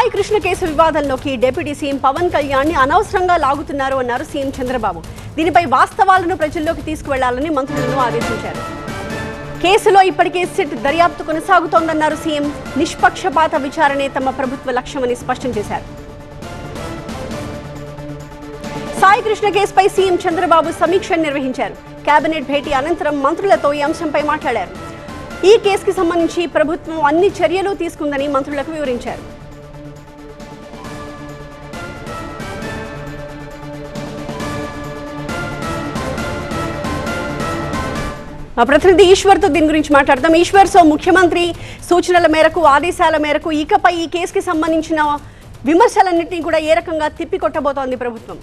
Sai Krishna case వివాదంలోకి deputy CM Pawan Kalyan అనవసరంగా లాగుతున్నారు అన్నారు సీఎం చంద్రబాబు. దీనిపై వాస్తవాలను ప్రజల్లోకి తీసుకువెళ్లాలని మంత్రులను ఆదేశించారు. కేసులో ఇప్పటికే సిట్ దర్యాప్తు కొనసాగుతోందన్నారు సీఎం. నిష్పక్షపాత విచారణే తమ ప్రభుత్వ లక్ష్యమని స్పష్టం చేశారు. సాయి కృష్ణ కేసుపై సీఎం చంద్రబాబు సమీక్ష నిర్వహించారు. కేబినెట్ భేటీ అనంతరం మంత్రులతో ఈ అంశంపై మాట్లాడారు. ఈ కేసుకి సంబంధించి ప్రభుత్వం అన్ని చర్యలు తీసుకుందని మంత్రులకు వివరించారు. మా ప్రతినిధి ఈశ్వర్తో దీని గురించి మాట్లాడదాం. ఈశ్వర్, సో ముఖ్యమంత్రి సూచనల మేరకు, ఆదేశాల మేరకు ఇకపై ఈ కేసుకి సంబంధించిన విమర్శలన్నింటినీ కూడా ఏ రకంగా తిప్పికొట్టబోతోంది ప్రభుత్వం?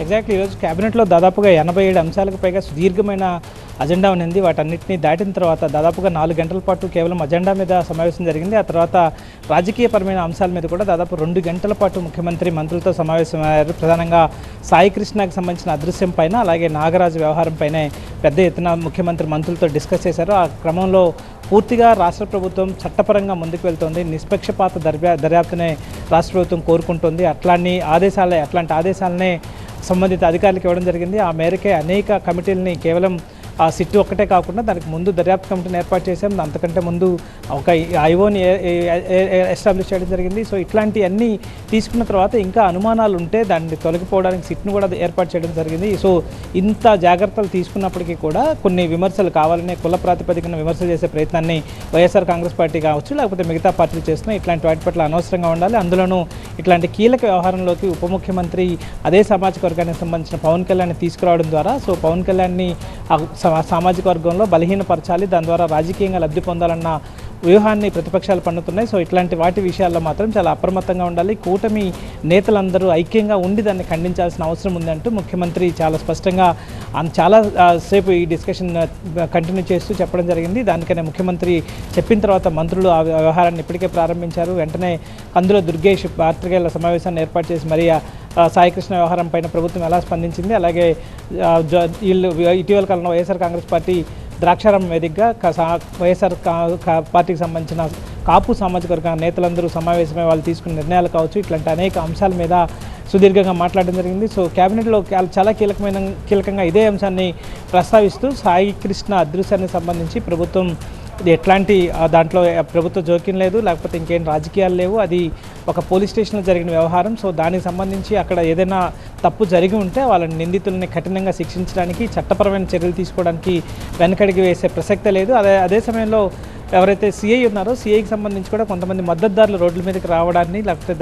ఎగ్జాక్ట్లీ ఈరోజు క్యాబినెట్లో దాదాపుగా 87 అంశాలకు పైగా సుదీర్ఘమైన అజెండా ఉన్నింది. వాటన్నిటిని దాటిన తర్వాత దాదాపుగా 4 గంటల పాటు కేవలం అజెండా మీద సమావేశం జరిగింది. ఆ తర్వాత రాజకీయపరమైన అంశాల మీద కూడా దాదాపు 2 గంటల పాటు ముఖ్యమంత్రి మంత్రులతో సమావేశమయ్యారు. ప్రధానంగా సాయి కృష్ణకి సంబంధించిన అదృశ్యం పైన, అలాగే నాగరాజు వ్యవహారం పైనే పెద్ద ఎత్తున ముఖ్యమంత్రి మంత్రులతో డిస్కస్ చేశారు. ఆ క్రమంలో పూర్తిగా రాష్ట్ర ప్రభుత్వం చట్టపరంగా ముందుకు వెళ్తోంది. నిష్పక్షపాత దర్యాప్తునే రాష్ట్ర ప్రభుత్వం కోరుకుంటుంది. అట్లాంటి ఆదేశాలనే సంబంధిత అధికారులకు ఇవ్వడం జరిగింది. ఆ మేరకే అనేక కమిటీలని కేవలం ఆ సిట్ ఒక్కటే కాకుండా దానికి ముందు దర్యాప్తు కమిటీని ఏర్పాటు చేసాం. అంతకంటే ముందు ఒక ఐఓని ఎస్టాబ్లిష్ చేయడం జరిగింది. సో ఇట్లాంటివన్నీ తీసుకున్న తర్వాత ఇంకా అనుమానాలు ఉంటే దాన్ని తొలగిపోవడానికి సిట్ను కూడా ఏర్పాటు చేయడం జరిగింది. సో ఇంత జాగ్రత్తలు తీసుకున్నప్పటికీ కూడా కొన్ని విమర్శలు కావాలనే కుల ప్రాతిపదికన విమర్శలు చేసే ప్రయత్నాన్ని వైఎస్ఆర్ కాంగ్రెస్ పార్టీ కావచ్చు, లేకపోతే మిగతా పార్టీలు చేస్తున్నాయి. ఇట్లాంటి వాటి పట్ల అనవసరంగా ఉండాలి. అందులోనూ ఇట్లాంటి కీలక వ్యవహారంలోకి ఉప ముఖ్యమంత్రి అదే సామాజిక వర్గానికి సంబంధించిన పవన్ కళ్యాణ్ తీసుకురావడం ద్వారా పవన్ కళ్యాణ్ని సామాజిక వర్గంలో బలహీనపరచాలి, దాని ద్వారా రాజకీయంగా లబ్ధి పొందాలన్న వ్యూహాన్ని ప్రతిపక్షాలు పన్నుతున్నాయి. సో ఇట్లాంటి వాటి విషయాల్లో మాత్రం చాలా అప్రమత్తంగా ఉండాలి. కూటమి నేతలందరూ ఐక్యంగా ఉండి దాన్ని ఖండించాల్సిన అవసరం ఉందంటూ ముఖ్యమంత్రి చాలా స్పష్టంగా చాలా సేపు ఈ డిస్కషన్ కంటిన్యూ చేస్తూ చెప్పడం జరిగింది. దానికనే ముఖ్యమంత్రి చెప్పిన తర్వాత మంత్రులు ఆ వ్యవహారాన్ని ఇప్పటికే ప్రారంభించారు. వెంటనే అందులో దుర్గేష్ పాత్రికేయుల సమావేశాన్ని ఏర్పాటు చేసి మరి సాయి కృష్ణ వ్యవహారం పైన ప్రభుత్వం ఎలా స్పందించింది, అలాగే ఇటీవల కాలంలో వైఎస్ఆర్ కాంగ్రెస్ పార్టీ ద్రాక్షారామం వేదికగా వైఎస్ఆర్ పార్టీకి సంబంధించిన కాపు సామాజిక వర్గ నేతలందరూ సమావేశమై వాళ్ళు తీసుకున్న నిర్ణయాలు కావచ్చు, ఇట్లాంటి అనేక అంశాల మీద సుదీర్ఘంగా మాట్లాడడం జరిగింది. సో క్యాబినెట్లో చాలా కీలకంగా ఇదే అంశాన్ని ప్రస్తావిస్తూ సాయి కృష్ణ అదృశ్యానికి సంబంధించి ప్రభుత్వం ఎట్లాంటి దాంట్లో ప్రభుత్వ జోక్యం లేదు, లేకపోతే ఇంకేం రాజకీయాలు లేవు, అది ఒక పోలీస్ స్టేషన్లో జరిగిన వ్యవహారం. సో దానికి సంబంధించి అక్కడ ఏదైనా తప్పు జరిగి ఉంటే వాళ్ళని నిందితులని కఠినంగా శిక్షించడానికి, చట్టపరమైన చర్యలు తీసుకోవడానికి వెనకడికి వేసే ప్రసక్తే లేదు. అదే సమయంలో ఎవరైతే సిఐ ఉన్నారో సిఐకి సంబంధించి కూడా కొంతమంది మద్దతుదారులు రోడ్ల మీదకి రావడాన్ని, లేకపోతే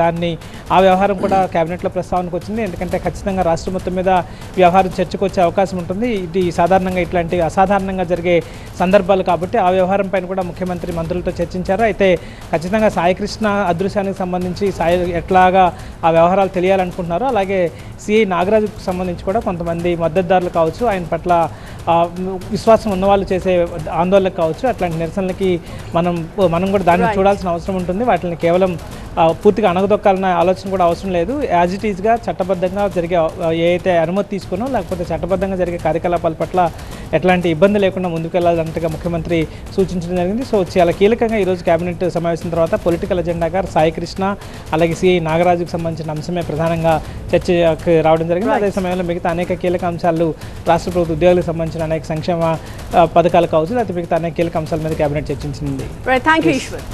ఆ వ్యవహారం కూడా క్యాబినెట్లో ప్రస్తావనకు వచ్చింది. ఎందుకంటే ఖచ్చితంగా రాష్ట్రం మొత్తం మీద వ్యవహారం చర్చకు వచ్చే అవకాశం ఉంటుంది. ఇది సాధారణంగా ఇట్లాంటి అసాధారణంగా జరిగే సందర్భాలు కాబట్టి ఆ వ్యవహారం పైన కూడా ముఖ్యమంత్రి మంత్రులతో చర్చించారు. అయితే ఖచ్చితంగా సాయి కృష్ణ అదృశ్యానికి సంబంధించి ఎట్లాగా ఆ వ్యవహారాలు తెలియాలనుకుంటున్నారో, అలాగే సిఐ నాగరాజుకు సంబంధించి కూడా కొంతమంది మద్దతుదారులు కావచ్చు, ఆయన పట్ల విశ్వాసం ఉన్నవాళ్ళు చేసే ఆందోళనకు కావచ్చు, అట్లాంటి నిరసనలకి మనం కూడా దాన్ని చూడాల్సిన అవసరం ఉంటుంది. వాటిని కేవలం పూర్తిగా అణగదొక్కాలన్న ఆలోచన కూడా అవసరం లేదు. యాజ్ ఇట్ ఈజ్గా చట్టబద్ధంగా జరిగే ఏదైతే అనుమతి తీసుకున్నో, లేకపోతే చట్టబద్ధంగా జరిగే కార్యకలాపాల పట్ల ఎట్లాంటి ఇబ్బంది లేకుండా ముందుకెళ్లాలంటగా ముఖ్యమంత్రి సూచించడం జరిగింది. సో చాలా కీలకంగా ఈరోజు కేబినెట్ సమావేశం తర్వాత పొలిటికల్ అజెండాగా సాయి కృష్ణ అలాగే సిఐ నాగరాజుకు సంబంధించిన అంశమే ప్రధానంగా చర్చకు రావడం జరిగింది. అదే సమయంలో మిగతా అనేక కీలక అంశాలు, రాష్ట్ర ప్రభుత్వ ఉద్యోగులకు సంబంధించిన అనేక సంక్షేమ పథకాలు కావచ్చు, లేకపోతే మిగతా అనేక కీలక అంశాల మీద కేబినెట్ చర్చించింది. Thank you Eshwar.